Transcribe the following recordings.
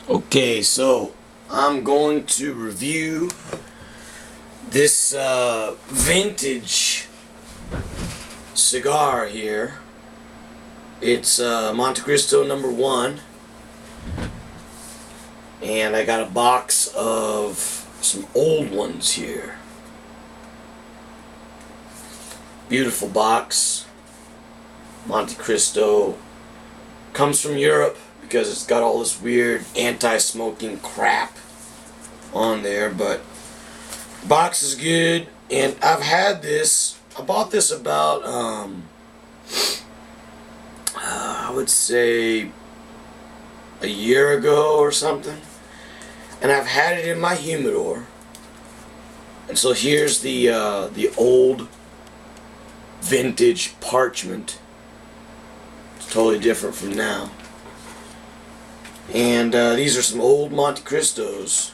Okay, so I'm going to review this vintage cigar here. It's Montecristo #1, and I got a box of some old ones here. Beautiful box. Montecristo comes from Europe because it's got all this weird anti-smoking crap on there, but the box is good. And I've had this, I bought this about I would say a year ago or something, and I've had it in my humidor. And so here's the old vintage parchment. It's totally different from now. And these are some old Montecristos.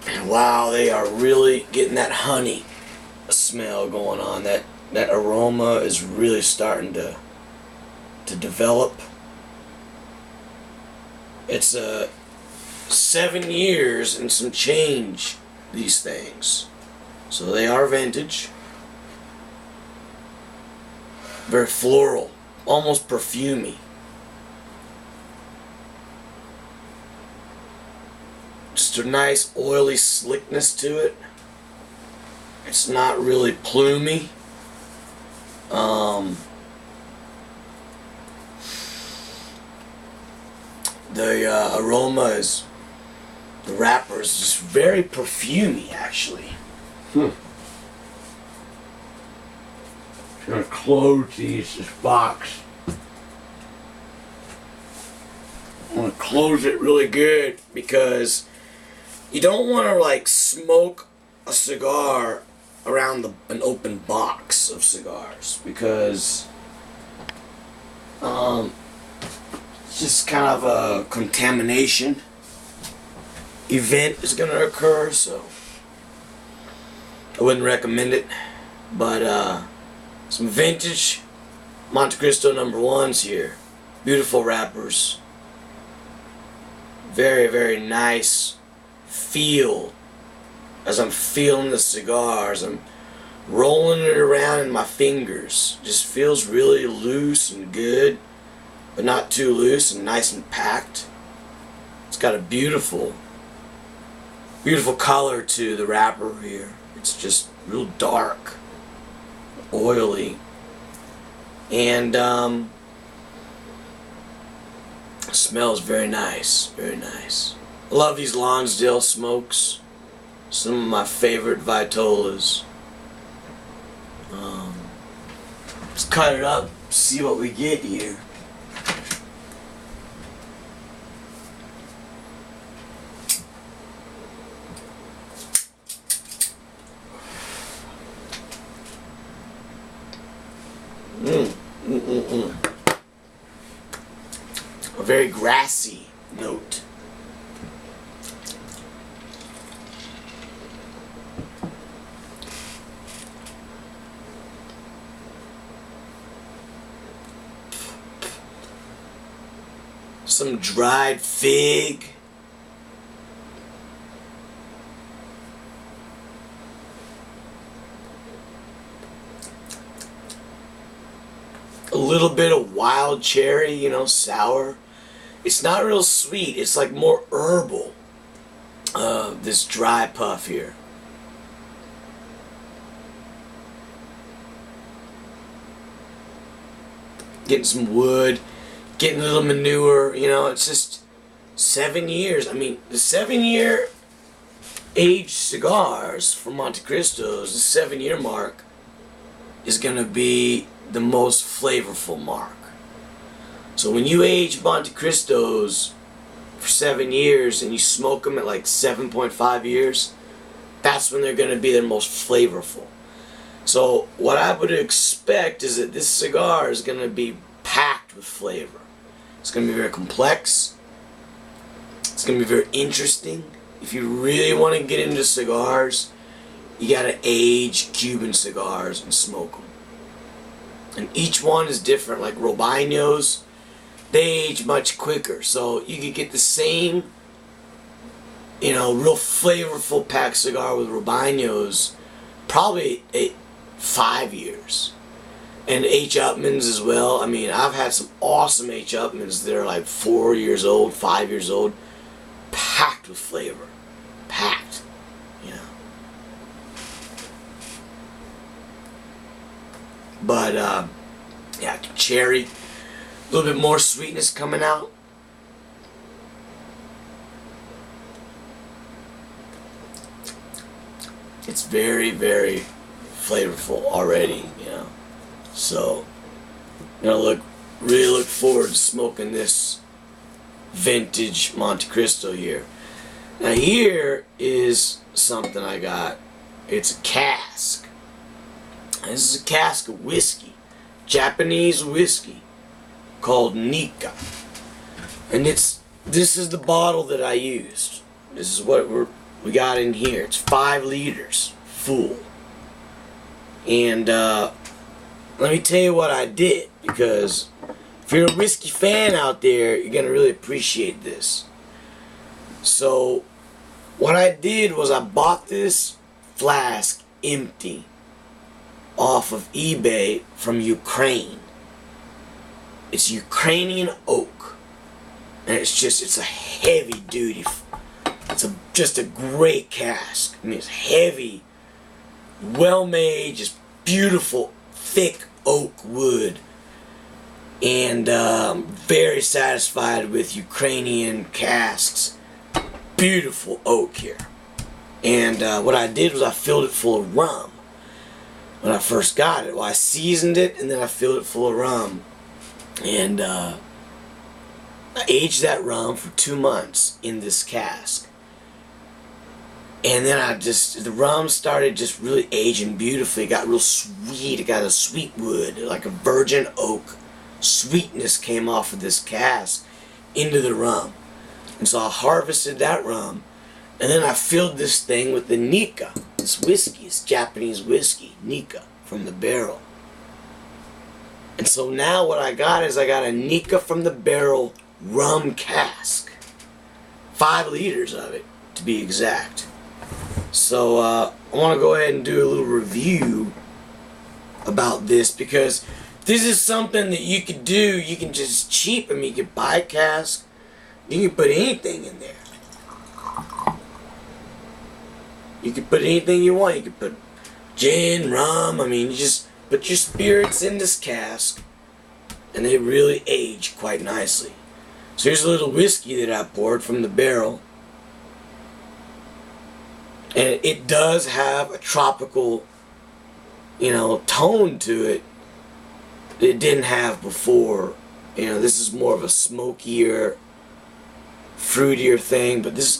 And wow, they are really getting that honey smell going on. That aroma is really starting to develop. It's 7 years and some change, these things. So they are vintage. Very floral, almost perfumey. Just a nice oily slickness to it. It's not really plumy. The aroma is, the wrapper is just very perfumey, actually. I'm gonna close this box. I'm gonna close it really good because you don't want to like smoke a cigar around an open box of cigars, because it's just kind of a contamination event is gonna occur. So I wouldn't recommend it. But some vintage Montecristo #1s here. Beautiful wrappers. Very, very nice feel as I'm feeling the cigars. I'm rolling it around in my fingers. Just feels really loose and good, but not too loose, and nice and packed. It's got a beautiful, beautiful color to the wrapper here. It's just real dark, oily, and smells very nice, very nice. I love these Lonsdale smokes. Some of my favorite Vitolas. Let's cut it up, see what we get here. A very grassy note. Some dried fig. A little bit of wild cherry, you know, sour. It's not real sweet. It's like more herbal. This dry puff here. Getting some wood. Getting a little manure. You know, it's just 7 years. I mean, the 7-year aged cigars from Montecristo's, the 7-year mark is going to be the most flavorful mark. So when you age Montecristo's for 7 years and you smoke them at like 7.5 years, that's when they're going to be their most flavorful. So what I would expect is that this cigar is going to be packed with flavor. It's going to be very complex. It's going to be very interesting. If you really want to get into cigars, you got to age Cuban cigars and smoke them. And each one is different. Like Robanos, they age much quicker. So you could get the same, you know, real flavorful pack cigar with Rubanos, probably 5 years. And H. Upmans as well. I mean, I've had some awesome H. Upmans that are like 4 years old, 5 years old, packed with flavor. Packed, you know. But, yeah, cherry, a little bit more sweetness coming out. It's very, very flavorful already, you know. So, you know, really look forward to smoking this vintage Montecristo here. Now here is something I got. It's a cask. This is a cask of whiskey, Japanese whiskey, called Nika. And this is the bottle that I used. This is what we got in here. It's 5 liters full. And let me tell you what I did, because if you're a whiskey fan out there, you're gonna really appreciate this. So what I did was I bought this flask empty off of eBay from Ukraine. It's Ukrainian oak, and it's a heavy duty. It's just a great cask. I mean, it's heavy, well made, just beautiful, thick oak wood. And I'm very satisfied with Ukrainian casks. Beautiful oak here. And what I did was I filled it full of rum when I first got it. Well, I seasoned it and then I filled it full of rum. And I aged that rum for 2 months in this cask. And then the rum started just really aging beautifully. It got real sweet. It got a sweet wood, like a virgin oak. Sweetness came off of this cask into the rum. And so I harvested that rum. And then I filled this thing with the Nika. This whiskey, it's Japanese whiskey, Nika, from the barrel. And so now what I got is I got a Nika from the barrel rum cask. 5 liters of it, to be exact. So I want to go ahead and do a little review about this, because this is something that you could do. You can just cheap. I mean, you can buy a cask. You can put anything in there. You can put anything you want. You can put gin, rum. I mean, you just put your spirits in this cask, and they really age quite nicely. So here's a little whiskey that I poured from the barrel. And it does have a tropical, you know, tone to it that it didn't have before. You know, this is more of a smokier, fruitier thing, but this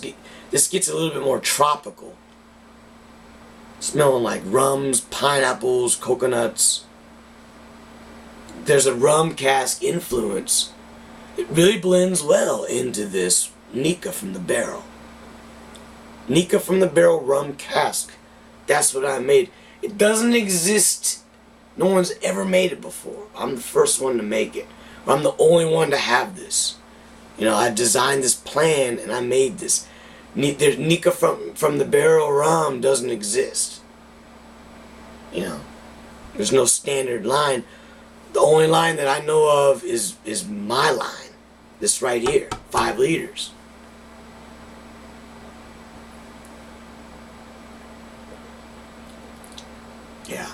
gets a little bit more tropical. Smelling like rums, pineapples, coconuts. There's a rum cask influence. It really blends well into this Nika from the barrel. Nika from the barrel rum cask. That's what I made. It doesn't exist. No one's ever made it before. I'm the first one to make it. I'm the only one to have this. You know, I designed this plan and I made this. Nika from the barrel rum doesn't exist. You know, there's no standard line. The only line that I know of is my line. This right here, 5 liters. Yeah.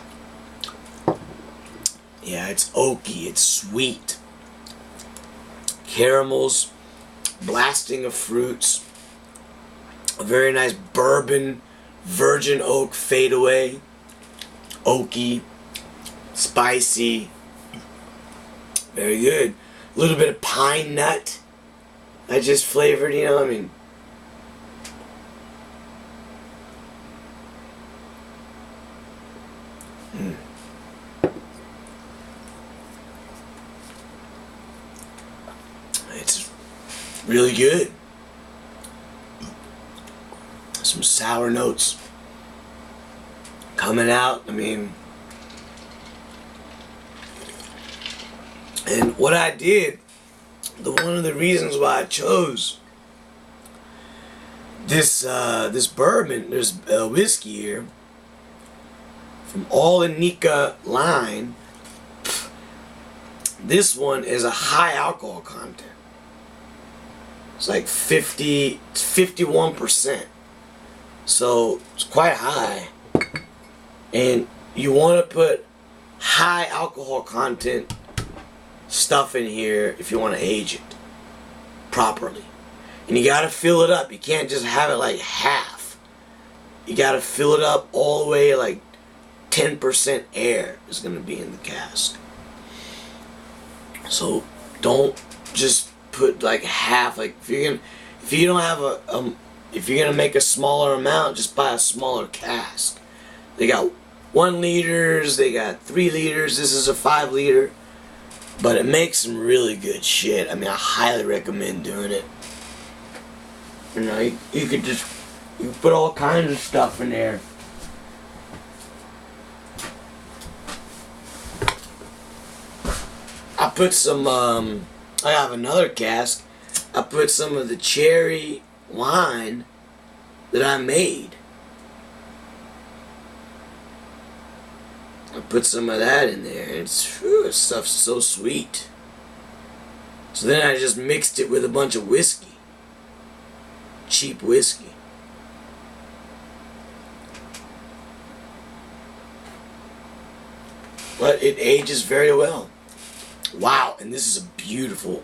Yeah, it's oaky, it's sweet. Caramels, blasting of fruits. A very nice bourbon, virgin oak fadeaway. Oaky, spicy. Very good. A little bit of pine nut. I just flavored, you know, I mean. It's really good. Some sour notes coming out. I mean, and what I did one of the reasons why I chose this bourbon, there's a whiskey here from All Nika line. This one is a high alcohol content. It's like 51%. So it's quite high. And you want to put high alcohol content stuff in here if you want to age it properly. And you got to fill it up. You can't just have it like half. You got to fill it up all the way, like 10% air is going to be in the cask. So don't just put like half. Like if you don't have if you're gonna make a smaller amount, just buy a smaller cask. They got 1 liters, they got 3 liters. This is a 5 liter, but it makes some really good shit. I mean, I highly recommend doing it. You know, you could put all kinds of stuff in there. I put some, I have another cask. I put some of the cherry wine that I made. I put some of that in there. It's, this stuff's so sweet. So then I just mixed it with a bunch of whiskey. Cheap whiskey. But it ages very well. Wow, and this is a beautiful,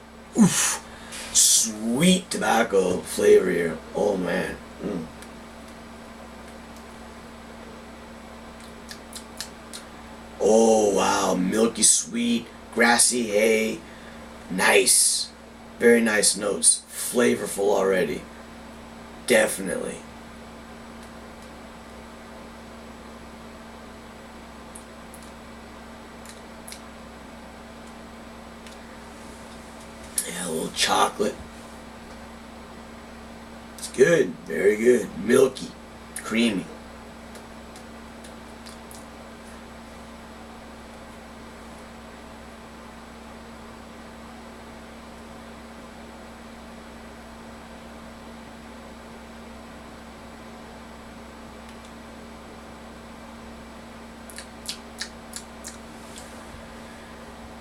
sweet tobacco flavor here. Oh man. Oh wow, milky sweet, grassy hay. Nice. Very nice notes. Flavorful already. Definitely. Yeah, a little chocolate. It's good. Very good. Milky. Creamy.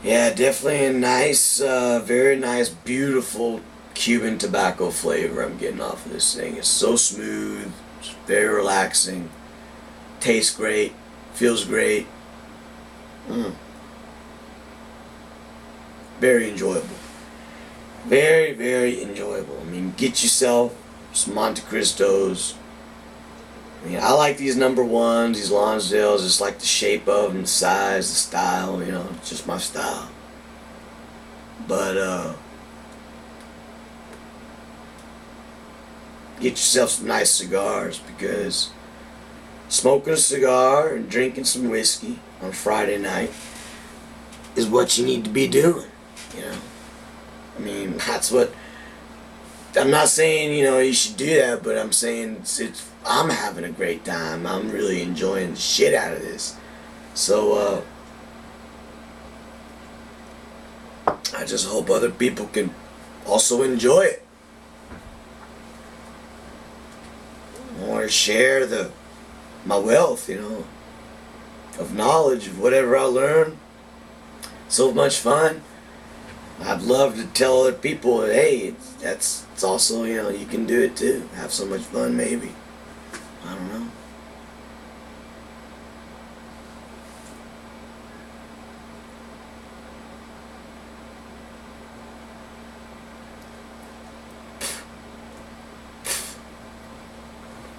Yeah, definitely a nice, very nice, beautiful Cuban tobacco flavor I'm getting off of this thing. It's so smooth, it's very relaxing, tastes great, feels great. Very enjoyable. Very, very enjoyable. I mean, get yourself some Montecristos. I mean, I like these number ones, these Lonsdales, just like the shape of them, the size, the style, you know, it's just my style. But, get yourself some nice cigars, because smoking a cigar and drinking some whiskey on Friday night is what you need to be doing, you know. I mean, that's what, I'm not saying, you know, you should do that, but I'm saying I'm having a great time. I'm really enjoying the shit out of this. So, I just hope other people can also enjoy it. I want to share my wealth, you know, of knowledge, of whatever I learn. So much fun. I'd love to tell other people, hey, it's also, you know, you can do it too. Have so much fun, maybe. I don't know.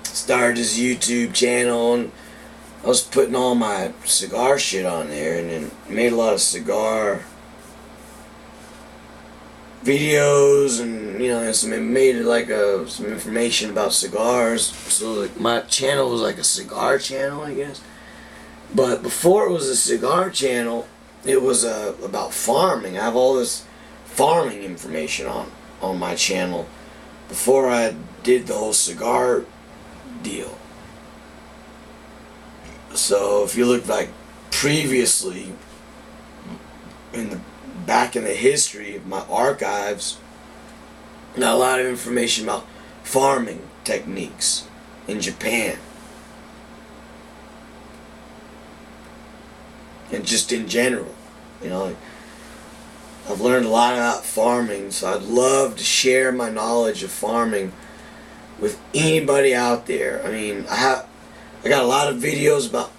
Started this YouTube channel, and I was putting all my cigar shit on there, and then made a lot of cigar videos, and you know, made it like some information about cigars. So like my channel was like a cigar channel, I guess. But before it was a cigar channel, it was about farming. I have all this farming information on my channel before I did the whole cigar deal. So if you look like previously, back in the history of my archives, got a lot of information about farming techniques in Japan. And just in general, I've learned a lot about farming, so I'd love to share my knowledge of farming with anybody out there. I mean, I got a lot of videos about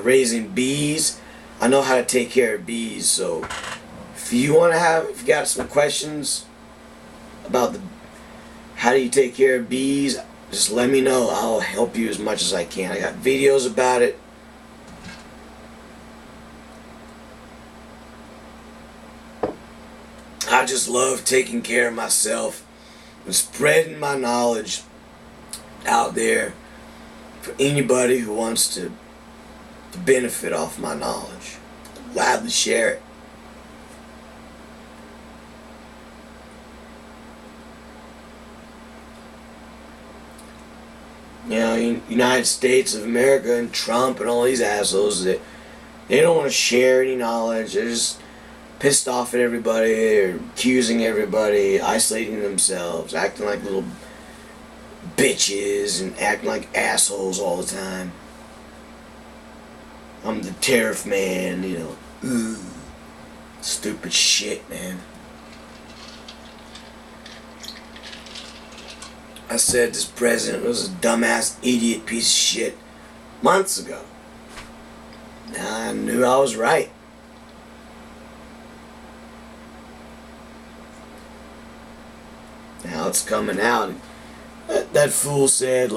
raising bees. I know how to take care of bees, so if you got some questions about how do you take care of bees, just let me know. I'll help you as much as I can. I got videos about it. I just love taking care of myself and spreading my knowledge out there for anybody who wants to benefit off my knowledge. I'd gladly share it. United States of America and Trump and all these assholes, they don't want to share any knowledge. They're just pissed off at everybody. They're accusing everybody, isolating themselves, acting like little bitches and acting like assholes all the time. I'm the tariff man, Ugh. Stupid shit, man. I said this president was a dumbass idiot piece of shit months ago. I knew I was right. Now it's coming out. That fool said,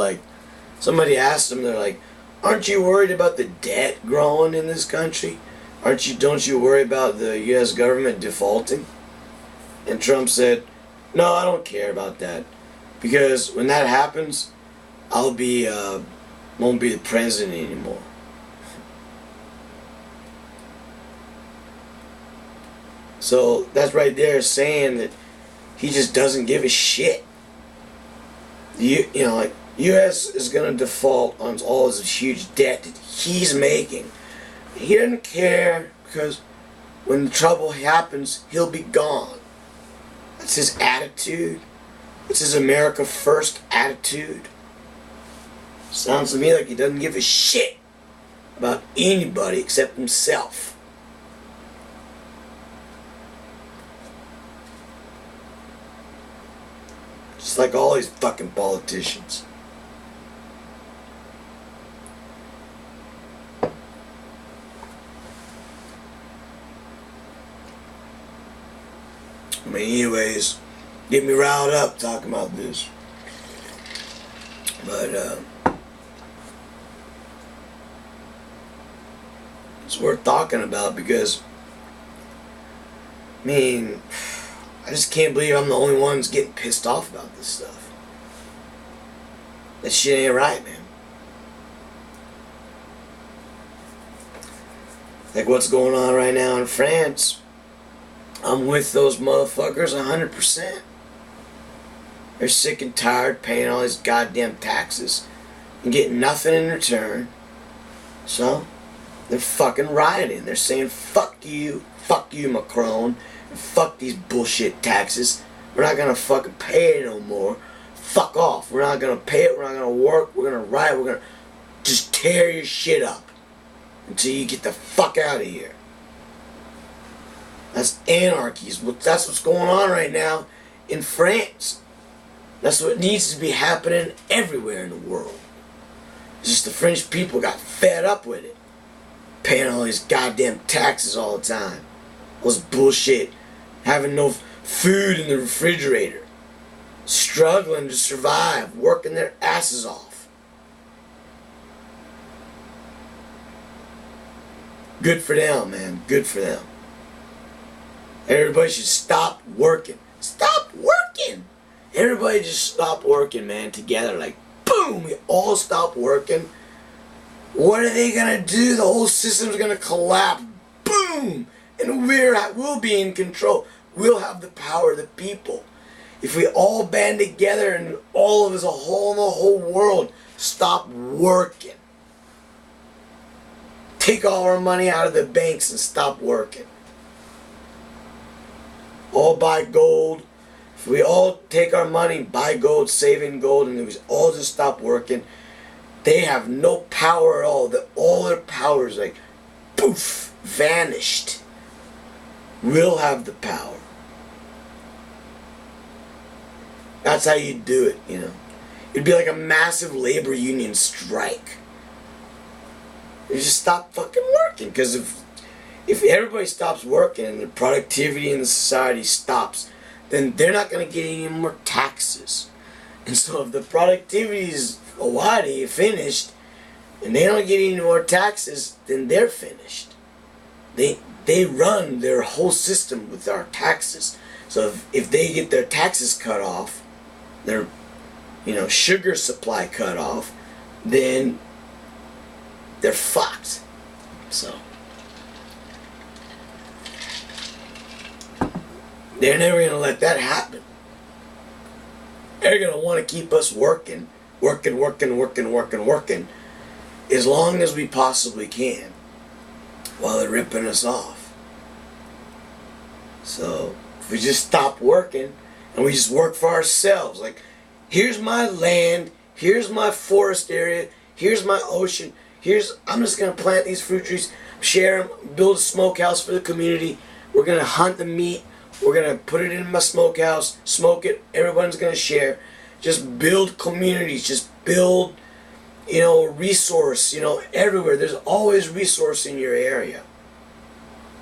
somebody asked him, they're like, aren't you worried about the debt growing in this country? Don't you worry about the U.S. government defaulting? And Trump said, no, I don't care about that. Because when that happens, won't be the president anymore. So that's right there saying that he just doesn't give a shit. U.S. is going to default on all this huge debt that he's making. He doesn't care because when the trouble happens, he'll be gone. That's his attitude. It's his America First attitude. Sounds to me like he doesn't give a shit about anybody except himself. Just like all these fucking politicians. Anyways, get me riled up talking about this. But, it's worth talking about because, I just can't believe I'm the only one who's getting pissed off about this stuff. That shit ain't right, man. Like what's going on right now in France. I'm with those motherfuckers 100%. They're sick and tired paying all these goddamn taxes and getting nothing in return. So, they're fucking rioting. They're saying, fuck you, Macron, and fuck these bullshit taxes. We're not gonna fucking pay it no more. Fuck off. We're not gonna pay it, we're not gonna work, we're gonna riot, we're gonna just tear your shit up until you get the fuck out of here. That's anarchy. That's what's going on right now in France. That's what needs to be happening everywhere in the world. It's just the French people got fed up with it. Paying all these goddamn taxes all the time. All this bullshit. Having no food in the refrigerator. Struggling to survive. Working their asses off. Good for them, man. Good for them. Everybody should stop working. Stop working! Everybody just stop working, man, together. Like, boom! We all stop working. What are they gonna do? The whole system's gonna collapse. Boom! And we'll be in control. We'll have the power of the people. If we all band together and all of us, a whole in the whole world, stop working. Take all our money out of the banks and stop working. all buy gold, if we all take our money, buy gold, save in gold, and we all just stop working, they have no power at all. All their power is like, poof, vanished. We'll have the power. That's how you do it, you know. It'd be like a massive labor union strike. You just stop fucking working, because if everybody stops working and the productivity in the society stops, then they're not going to get any more taxes. And so if the productivity is already finished and they don't get any more taxes, then they're finished. They run their whole system with our taxes. So if they get their taxes cut off, their sugar supply cut off, then they're fucked. So they're never going to let that happen. They're going to want to keep us working as long as we possibly can while they're ripping us off. So if we just stop working and we just work for ourselves, like, here's my land, here's my forest area, here's my ocean, I'm just going to plant these fruit trees, share them, build a smokehouse for the community, we're going to hunt the meat, we're going to put it in my smokehouse, smoke it, everyone's going to share. Just build communities, just build, resource, everywhere. There's always resource in your area.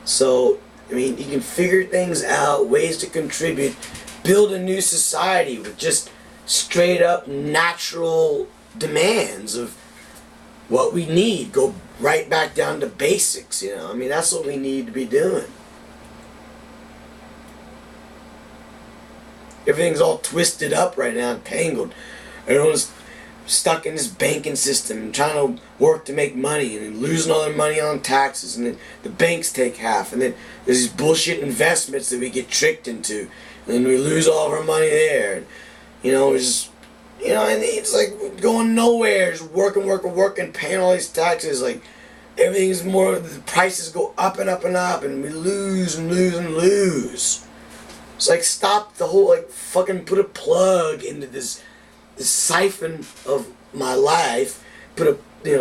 So, you can figure things out, ways to contribute, build a new society with just straight up natural demands of what we need. Go right back down to basics, that's what we need to be doing. Everything's all twisted up right now and tangled. Everyone's stuck in this banking system and trying to work to make money and then losing all their money on taxes, and then the banks take half, and then there's these bullshit investments that we get tricked into, and then we lose all of our money there. And, and it's like going nowhere, just working, paying all these taxes. Like, everything's more, the prices go up and up and up, and we lose and lose and lose. It's like, stop the whole, fucking put a plug into this siphon of my life,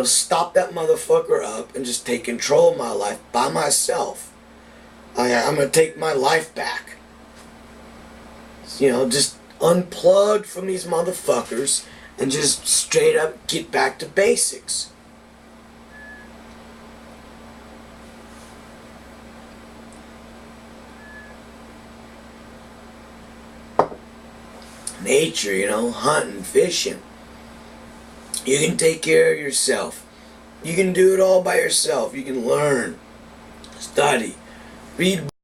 stop that motherfucker up and just take control of my life by myself. I'm gonna take my life back. Just unplug from these motherfuckers and just straight up get back to basics. Nature, hunting, fishing. You can take care of yourself. You can do it all by yourself. You can learn, study, read